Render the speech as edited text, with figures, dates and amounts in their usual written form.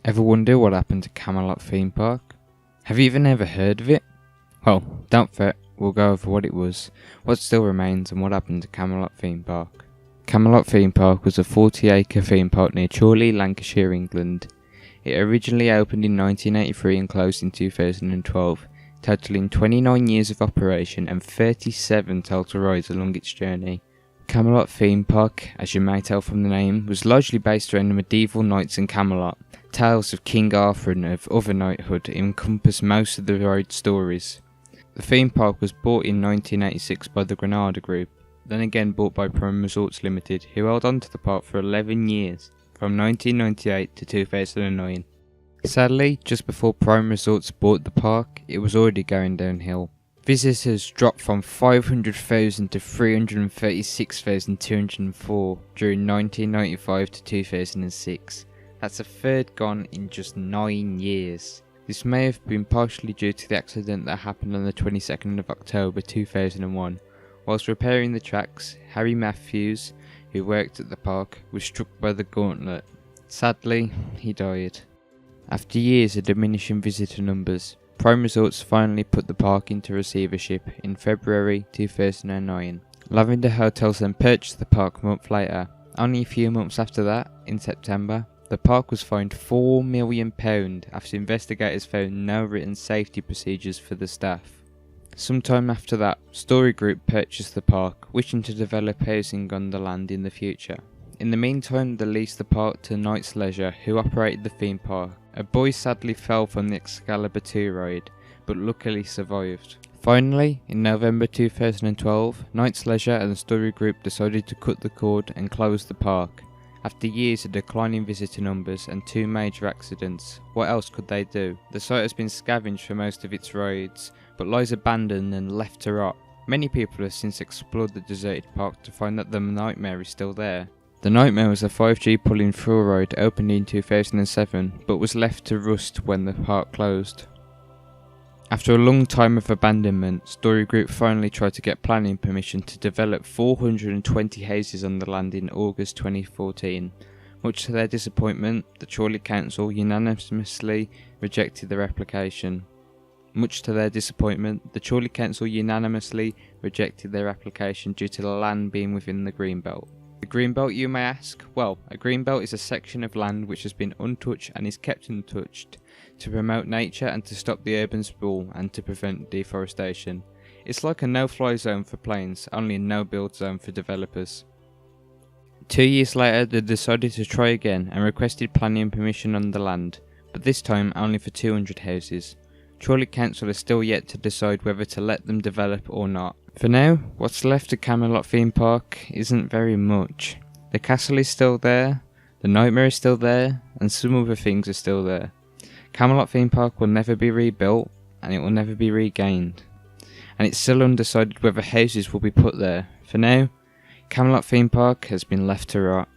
Ever wonder what happened to Camelot Theme Park? Have you even ever heard of it? Well, don't fret, we'll go over what it was, what still remains, and what happened to Camelot Theme Park. Camelot Theme Park was a 40-acre theme park near Chorley, Lancashire, England. It originally opened in 1983 and closed in 2012, totaling 29 years of operation and 37 total rides along its journey. Camelot Theme Park, as you may tell from the name, was largely based around the medieval knights in Camelot. Tales of King Arthur and of other knighthood encompass most of the ride stories. The theme park was bought in 1986 by the Granada Group, then again bought by Prime Resorts Limited, who held on to the park for 11 years, from 1998 to 2009. Sadly, just before Prime Resorts bought the park, it was already going downhill. Visitors dropped from 500,000 to 336,204 during 1995 to 2006. That's a third gone in just 9 years. This may have been partially due to the accident that happened on the 22nd of October 2001. Whilst repairing the tracks, Harry Matthews, who worked at the park, was struck by the gauntlet. Sadly, he died. After years of diminishing visitor numbers, Prime Resorts finally put the park into receivership in February 2009. Lavender Hotels then purchased the park a month later. Only a few months after that, in September, the park was fined £4 million after investigators found no written safety procedures for the staff. Sometime after that, Story Group purchased the park, wishing to develop housing on the land in the future. In the meantime, they leased the park to Knights Leisure, who operated the theme park. A boy sadly fell from the Excalibur 2 ride, but luckily survived. Finally, in November 2012, Knights Leisure and the Story Group decided to cut the cord and close the park. After years of declining visitor numbers and 2 major accidents, what else could they do? The site has been scavenged for most of its rides, but lies abandoned and left to rot. Many people have since explored the deserted park to find that the Nightmare is still there. The Nightmare was a 5G pull-in thrill ride opened in 2007, but was left to rust when the park closed. After a long time of abandonment, Story Group finally tried to get planning permission to develop 420 houses on the land in August 2014. Much to their disappointment, the Chorley Council unanimously rejected their application. Due to the land being within the Greenbelt. The Greenbelt, you may ask? Well, a Greenbelt is a section of land which has been untouched and is kept untouched to promote nature and to stop the urban sprawl and to prevent deforestation. It's like a no-fly zone for planes, only a no-build zone for developers. 2 years later, they decided to try again and requested planning permission on the land, but this time only for 200 houses. Chorley Council is still yet to decide whether to let them develop or not. For now, what's left of Camelot Theme Park isn't very much. The castle is still there, the Nightmare is still there, and some other things are still there. Camelot Theme Park will never be rebuilt, and it will never be regained. And it's still undecided whether houses will be put there. For now, Camelot Theme Park has been left to rot.